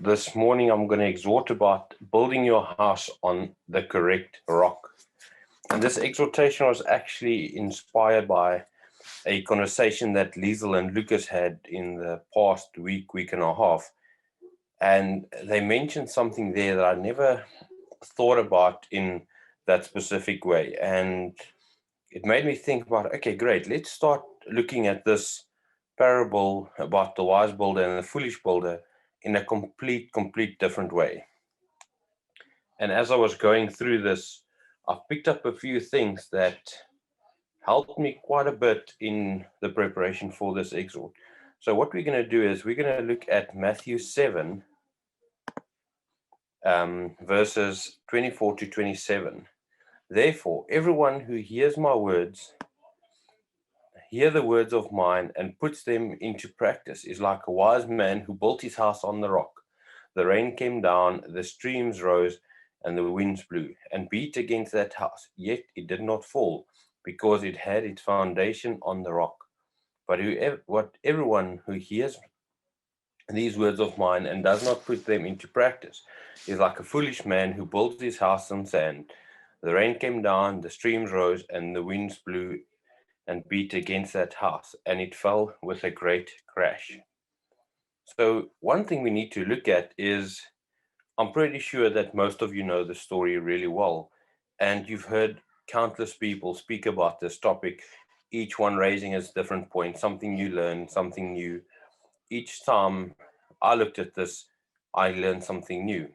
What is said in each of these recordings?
This morning I'm going to exhort about building your house on the correct rock. And this exhortation was actually inspired by a conversation that Liesel and Lucas had in the past week and a half. And they mentioned something there that I never thought about in that specific way. And it made me think about, okay, great, let's start looking at this parable about the wise builder and the foolish builder in a complete different way. And as I was going through this, I've picked up a few things that helped me quite a bit in the preparation for this exhort. So what we're going to do is we're going to look at Matthew 7, verses 24 to 27. Therefore, everyone who hears my words, hear the words of mine, and puts them into practice is like a wise man who built his house on the rock. The rain came down, the streams rose, and the winds blew and beat against that house. Yet it did not fall, because it had its foundation on the rock. But everyone who hears these words of mine and does not put them into practice is like a foolish man who builds his house on sand. The rain came down, the streams rose, and the winds blew and beat against that house, and it fell with a great crash. So one thing we need to look at is, I'm pretty sure that most of you know the story really well, and you've heard countless people speak about this topic, each one raising its different point, something you learn, something new. Each time I looked at this, I learned something new.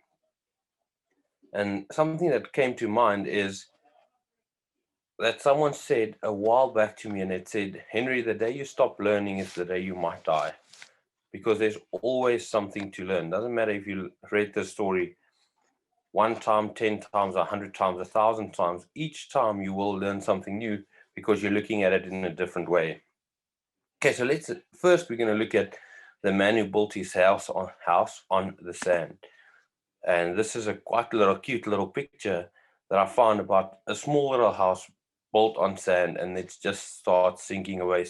And something that came to mind is that someone said a while back to me, and it said, Henry, the day you stop learning is the day you might die, because there's always something to learn. Doesn't matter if you read the story one time, 10 times, 100 times, 1,000 times. Each time you will learn something new because you're looking at it in a different way. Okay, so we're going to look at the man who built his house on the sand. And this is a quite cute little picture that I found about a small little house built on sand, and it just starts sinking away.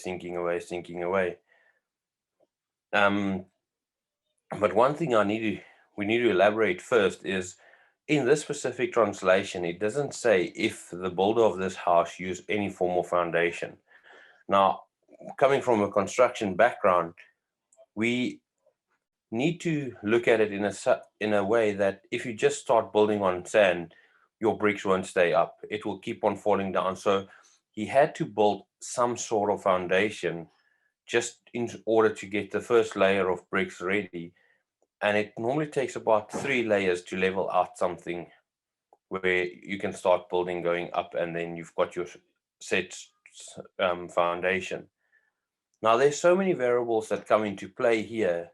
But one thing we need to elaborate first is, in this specific translation, it doesn't say if the builder of this house used any form of foundation. Now, coming from a construction background, we need to look at it in a way that if you just start building on sand, your bricks won't stay up. It will keep on falling down. So he had to build some sort of foundation just in order to get the first layer of bricks ready. And it normally takes about 3 layers to level out something where you can start building going up, and then you've got your set foundation. Now, there's so many variables that come into play here,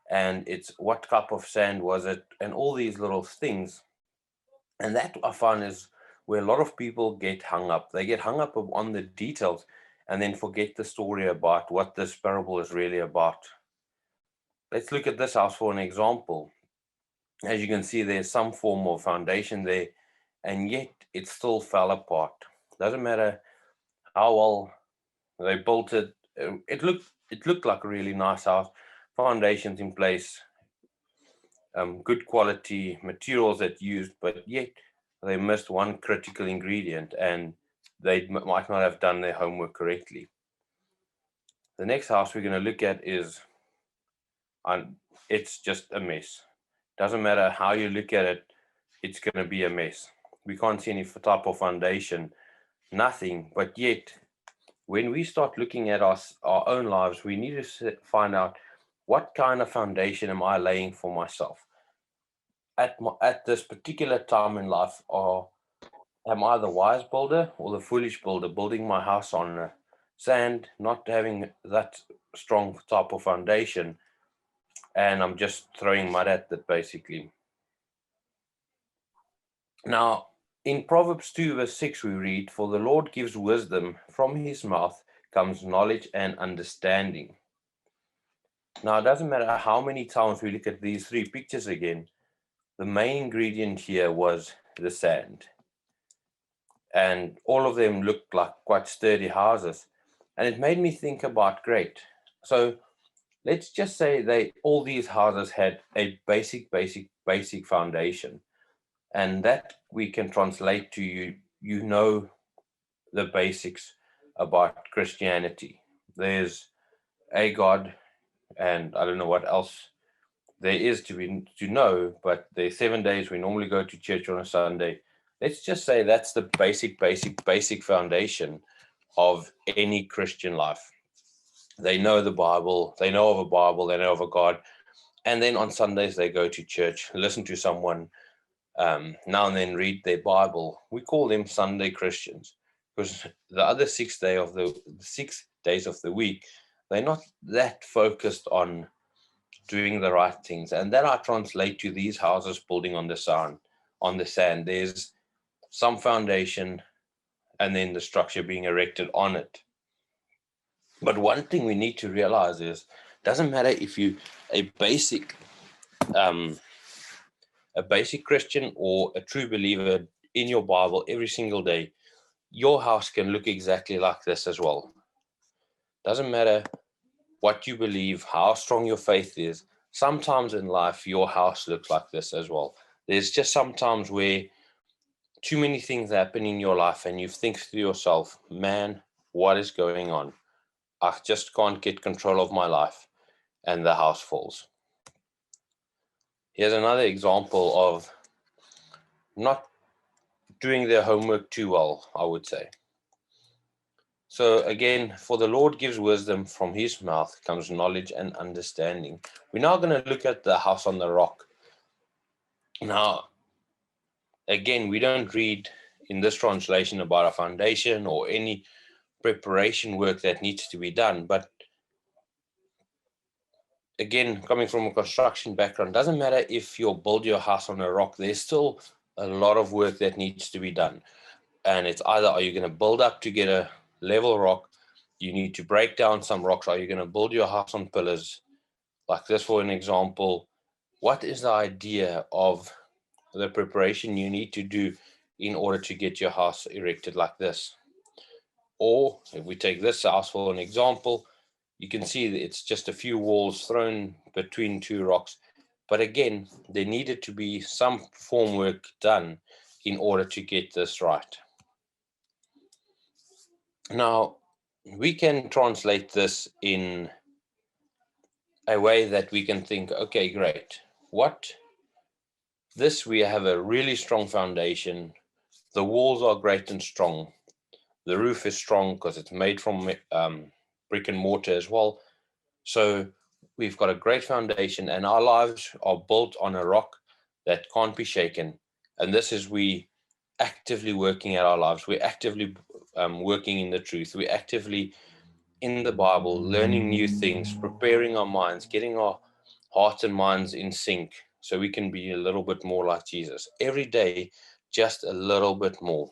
and it's what type of sand was it, and all these little things. And that I find is where a lot of people get hung up. They get hung up on the details and then forget the story about what this parable is really about. Let's look at this house for an example. As you can see, there's some form of foundation there, and yet it still fell apart. Doesn't matter how well they built it. It looked like a really nice house, foundations in place, good quality materials that used, but yet they missed one critical ingredient, and they might not have done their homework correctly. The next house we're going to look at is, it's just a mess. Doesn't matter how you look at it, it's going to be a mess. We can't see any type of foundation, nothing. But yet, when we start looking at our own lives, we need to find out, what kind of foundation am I laying for myself? At this particular time in life, am I the wise builder or the foolish builder, building my house on sand, not having that strong type of foundation, and I'm just throwing mud at it, basically. Now, in Proverbs 2, verse 6, we read, For the Lord gives wisdom, from his mouth comes knowledge and understanding. Now, it doesn't matter how many times we look at these 3 pictures again, the main ingredient here was the sand. And all of them looked like quite sturdy houses. And it made me think about, great. So let's just say all these houses had a basic foundation, and that we can translate to you know the basics about Christianity. There's a God, and I don't know what else there is to know, but there's 7 days we normally go to church on a Sunday. Let's just say that's the basic foundation of any Christian life. They know the Bible, they know of a Bible, they know of a God, and then on Sundays they go to church, listen to someone, now and then read their Bible. We call them Sunday Christians because the other 6 days of the week, they're not that focused on doing the right things. And that I translate to these houses building on the sand. There's some foundation and then the structure being erected on it. But one thing we need to realize is doesn't matter if you a basic um, Christian or a true believer in your Bible every single day, your house can look exactly like this as well. Doesn't matter what you believe, how strong your faith is. Sometimes in life, your house looks like this as well. There's just sometimes where too many things happen in your life and you think to yourself, man, what is going on? I just can't get control of my life, and the house falls. Here's another example of not doing their homework too well, I would say. So again, for the Lord gives wisdom, from his mouth comes knowledge and understanding. We're now going to look at the house on the rock. Now, again, we don't read in this translation about a foundation or any preparation work that needs to be done. But again, coming from a construction background, doesn't matter if you build your house on a rock, there's still a lot of work that needs to be done. And it's either, are you going to build up to get a level rock? You need to break down some rocks. Are you going to build your house on pillars? Like this, for an example, what is the idea of the preparation you need to do in order to get your house erected like this? Or if we take this house for an example, you can see that it's just a few walls thrown between two rocks. But again, there needed to be some formwork done in order to get this right. Now, we can translate this in a way that we can think, okay, great. We have a really strong foundation. The walls are great and strong. The roof is strong because it's made from brick and mortar as well. So we've got a great foundation, and our lives are built on a rock that can't be shaken. And this is we actively working at our lives. We're actively working in the truth. We're actively in the Bible, learning new things, preparing our minds, getting our hearts and minds in sync so we can be a little bit more like Jesus. Every day, just a little bit more.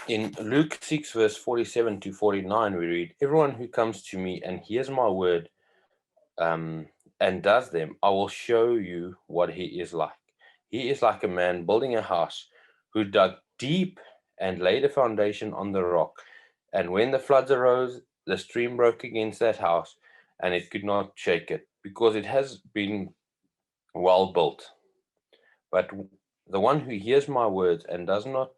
In Luke 6, verse 47 to 49, we read, everyone who comes to me and hears my word and does them, I will show you what he is like. He is like a man building a house who dug deep and laid a foundation on the rock. And when the floods arose, the stream broke against that house, and it could not shake it, because it has been well built. But the one who hears my words and does not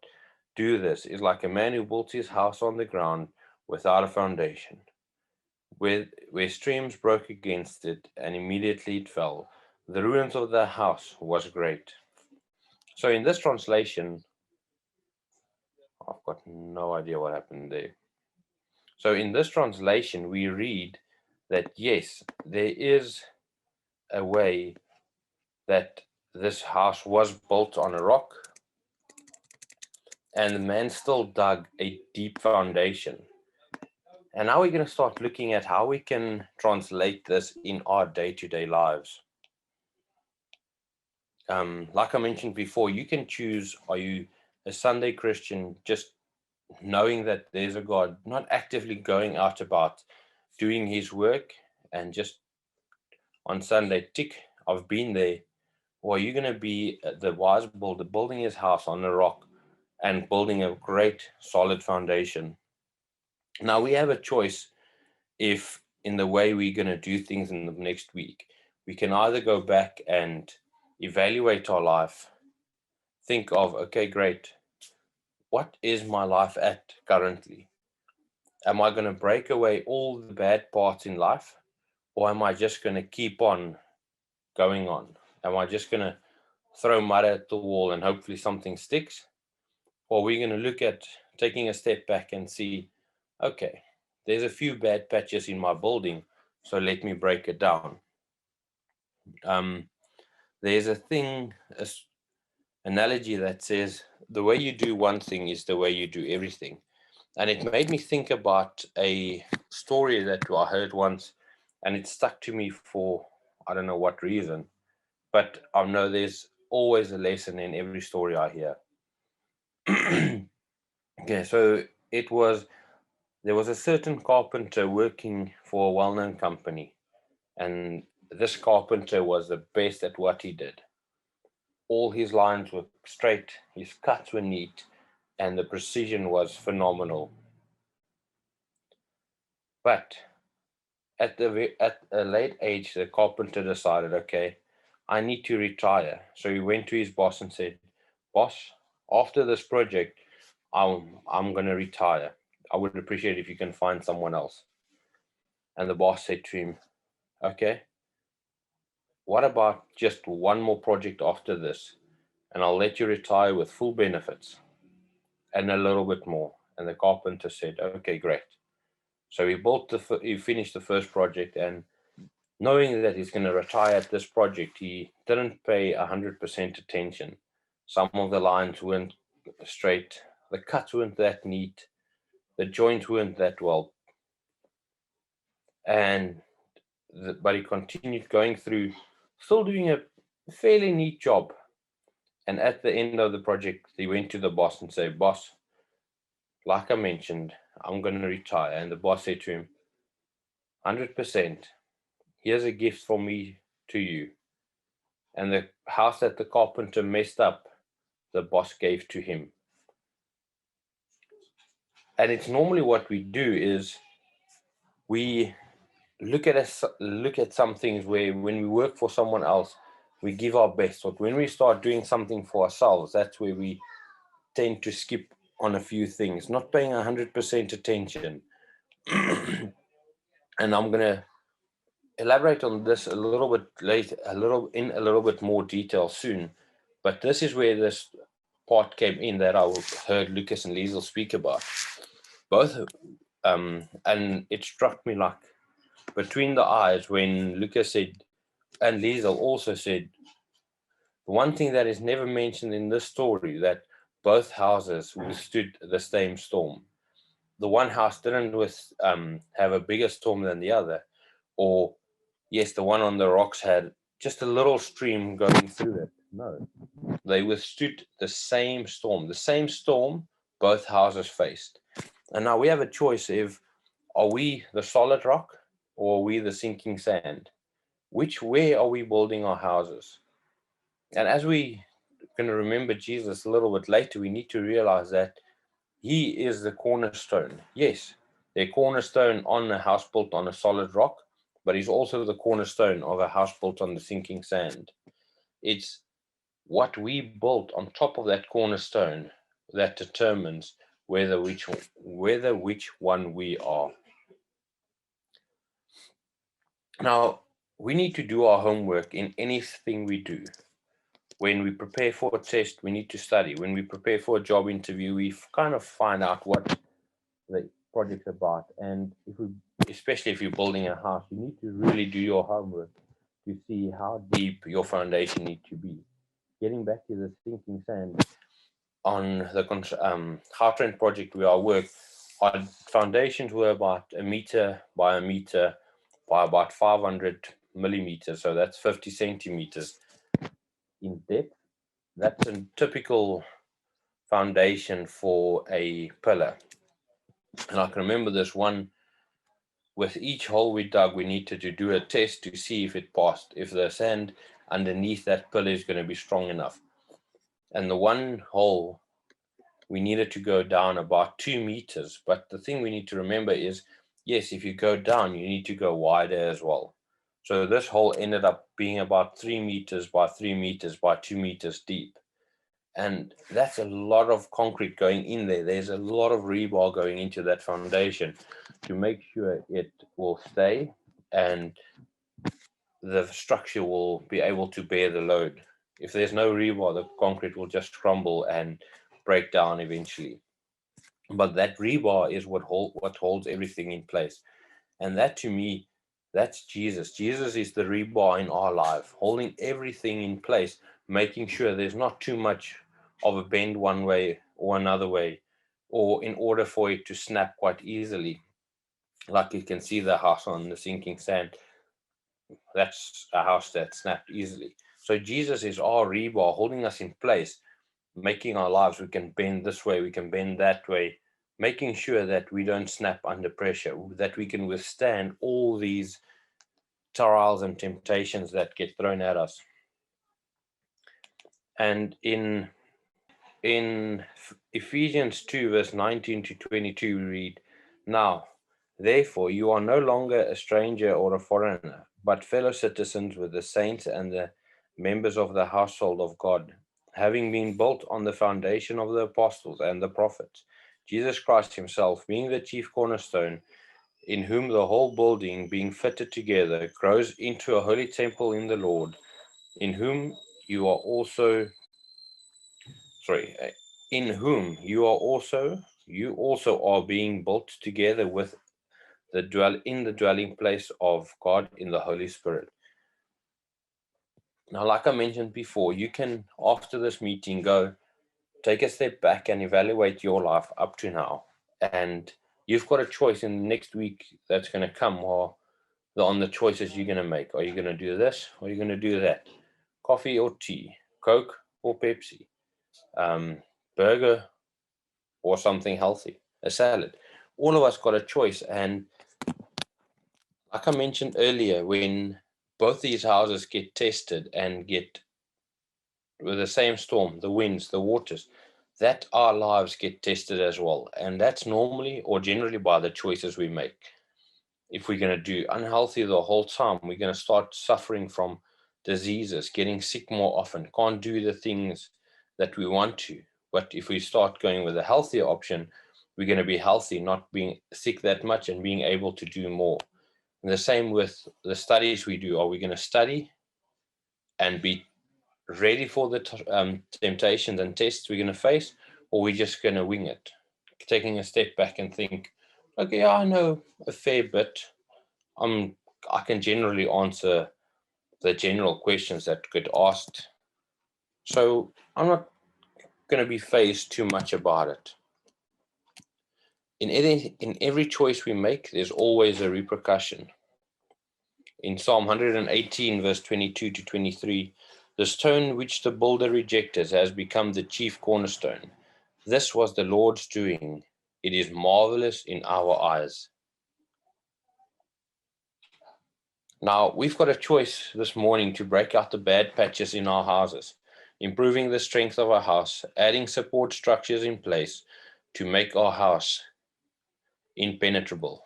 do this is like a man who built his house on the ground without a foundation, where streams broke against it, and immediately it fell. The ruins of the house was great. So in this translation, I've got no idea what happened there. So in this translation, we read that yes, there is a way that this house was built on a rock, and the man still dug a deep foundation. And now we're going to start looking at how we can translate this in our day-to-day lives. Like I mentioned before, you can choose, are you a Sunday Christian, just knowing that there's a God, not actively going out about doing his work and just on Sunday, tick, I've been there. Or are you going to be the wise builder, building his house on a rock and building a great solid foundation? Now we have a choice if in the way we're going to do things in the next week. We can either go back and evaluate our life, think of, okay, great, what is my life at currently? Am I going to break away all the bad parts in life, or am I just going to keep on going on? Am I just going to throw mud at the wall and hopefully something sticks? Or are we going to look at taking a step back and see, okay, there's a few bad patches in my building, so let me break it down. There's a thing, analogy that says the way you do one thing is the way you do everything. And it made me think about a story that I heard once, and it stuck to me for I don't know what reason, but I know there's always a lesson in every story I hear. Okay, so there was a certain carpenter working for a well-known company, and this carpenter was the best at what he did. All his lines were straight, his cuts were neat, and the precision was phenomenal. But at a late age, the carpenter decided, okay, I need to retire. So he went to his boss and said, "Boss, after this project, I'm going to retire. I would appreciate if you can find someone else." And the boss said to him, "Okay, what about just one more project after this, and I'll let you retire with full benefits and a little bit more." And the carpenter said, "Okay, great." So he finished the first project, and knowing that he's going to retire at this project, he didn't pay 100% attention. Some of the lines weren't straight, the cuts weren't that neat, the joints weren't that well, and but he continued going through, still doing a fairly neat job. And at the end of the project, he went to the boss and said, "Boss, like I mentioned, I'm going to retire." And the boss said to him, "100%, here's a gift from me to you." And the house that the carpenter messed up, the boss gave to him. And it's normally what we do is we look at some things where when we work for someone else, we give our best. But when we start doing something for ourselves, that's where we tend to skip on a few things, not paying 100% attention. And I'm gonna elaborate on this a little bit later, a little bit more detail soon. But this is where this part came in that I heard Lucas and Liesel speak about. Both, and it struck me like between the eyes when Lucas said, and Liesel also said, the one thing that is never mentioned in this story that both houses withstood the same storm. The one house didn't have a bigger storm than the other, or yes, the one on the rocks had just a little stream going through it. No, they withstood the same storm. The same storm both houses faced. And now we have a choice: if are we the solid rock or are we the sinking sand? Where are we building our houses? And as we going to remember Jesus a little bit later, we need to realize that he is the cornerstone. Yes, the cornerstone on a house built on a solid rock, but he's also the cornerstone of a house built on the sinking sand. It's what we built on top of that cornerstone that determines whether which one we are. Now, we need to do our homework in anything we do. When we prepare for a test, we need to study. When we prepare for a job interview, we kind of find out what the project's about. And especially if you're building a house, you need to really do your homework to see how deep your foundation needs to be. Getting back to the sinking sand, on the Gautrain project where I work, our foundations were about a meter by a meter by about 500 millimeters, so that's 50 centimeters in depth. That's a typical foundation for a pillar. And I can remember this one, with each hole we dug, we needed to do a test to see if it passed, if the sand underneath that pillar is going to be strong enough. And the one hole, we needed to go down about 2 meters. But the thing we need to remember is yes, if you go down, you need to go wider as well. So this hole ended up being about 3 meters by 3 meters by 2 meters deep. And that's a lot of concrete going in there. There's a lot of rebar going into that foundation to make sure it will stay and the structure will be able to bear the load. If there's no rebar, the concrete will just crumble and break down eventually. But that rebar is what holds everything in place. And that, to me, that's Jesus. Jesus is the rebar in our life, holding everything in place, making sure there's not too much of a bend one way or another way, or in order for it to snap quite easily. Like you can see the house on the sinking sand. That's a house that snapped easily. So Jesus is our rebar, holding us in place, making our lives, we can bend this way, we can bend that way, making sure that we don't snap under pressure, that we can withstand all these trials and temptations that get thrown at us. And in Ephesians 2 verse 19 to 22 we read, "Now therefore you are no longer a stranger or a foreigner, but fellow citizens with the saints and the members of the household of God, having been built on the foundation of the apostles and the prophets, Jesus Christ himself being the chief cornerstone, in whom the whole building, being fitted together, grows into a holy temple in the Lord, in whom you are also, sorry, in whom you also are being built together with the dwelling place of God in the Holy Spirit." Now, like I mentioned before, you can, after this meeting, go take a step back and evaluate your life up to now. And you've got a choice in the next week that's going to come, or on the choices you're going to make. Are you going to do this, or are you going to do that? Coffee or tea, Coke or Pepsi, burger or something healthy, a salad. All of us got a choice. And like I mentioned earlier, when both these houses get tested and get with the same storm, the winds, the waters, that our lives get tested as well. And that's normally or generally by the choices we make. If we're going to do unhealthy the whole time, we're going to start suffering from diseases, getting sick more often, can't do the things that we want to. But if we start going with a healthier option, we're going to be healthy, not being sick that much and being able to do more. And the same with the studies we do. Are we going to study and be ready for the temptations and tests we're going to face, or are we just going to wing it? Taking a step back and think, okay, I know a fair bit. I can generally answer the general questions that get asked. So I'm not going to be phased too much about it. In every choice we make, there's always a repercussion. In Psalm 118, verse 22 to 23, "The stone which the builder rejected has become the chief cornerstone. This was the Lord's doing. It is marvelous in our eyes." Now, we've got a choice this morning to break out the bad patches in our houses, improving the strength of our house, adding support structures in place to make our house impenetrable.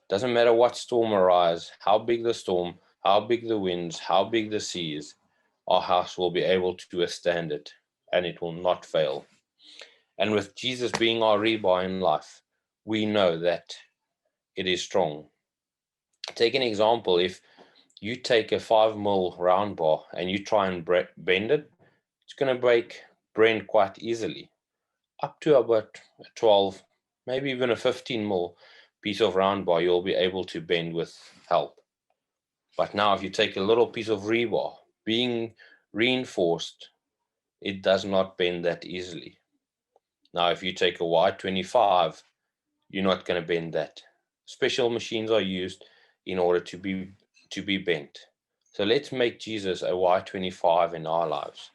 Doesn't matter what storm arises, how big the storm, how big the winds, how big the seas, our house will be able to withstand it, and it will not fail. And with Jesus being our rebar in life, we know that it is strong. Take an example. If you take a 5 mil round bar and you try and bend it, it's going to bend quite easily. Up to about a 12, maybe even a 15 mil piece of round bar, you'll be able to bend with help. But now if you take a little piece of rebar, being reinforced, it does not bend that easily. Now if you take a Y25, you're not going to bend that. Special machines are used in order to be bent. So let's make Jesus a Y25 in our lives.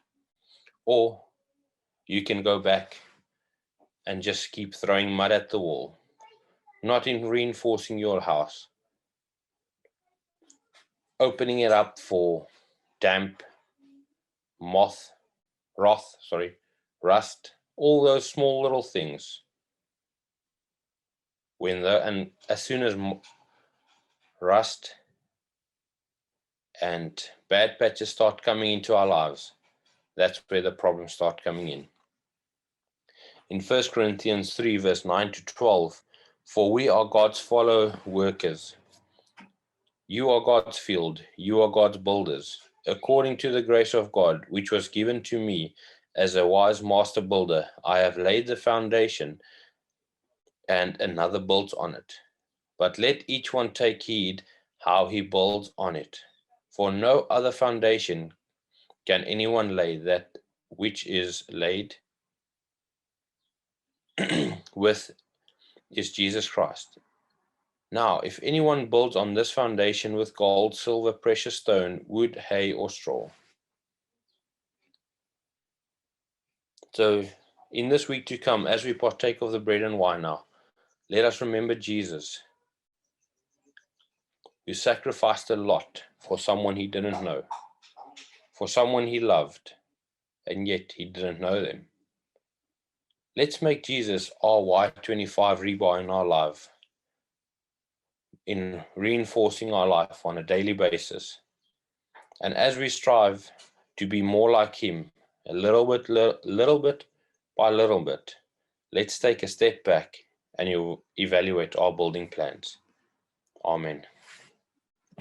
Or you can go back and just keep throwing mud at the wall, not in reinforcing your house, opening it up for damp, moth, rust, all those small little things. and as soon as rust and bad patches start coming into our lives, that's where the problems start coming in. In 1 Corinthians 3, verse 9 to 12, for we are God's fellow workers. You are God's field, you are God's builders. According to the grace of God, which was given to me as a wise master builder, I have laid the foundation, and another builds on it. But let each one take heed how he builds on it. For no other foundation can anyone lay that which is laid with is Jesus Christ. Now, if anyone builds on this foundation with gold, silver, precious stone, wood, hay, or straw. So, in this week to come, as we partake of the bread and wine now, let us remember Jesus, who sacrificed a lot for someone he didn't know, for someone he loved, and yet he didn't know them. Let's make Jesus our Y25 rebar in our life, in reinforcing our life on a daily basis. And as we strive to be more like him, a little bit by little bit, let's take a step back and you evaluate our building plans. Amen.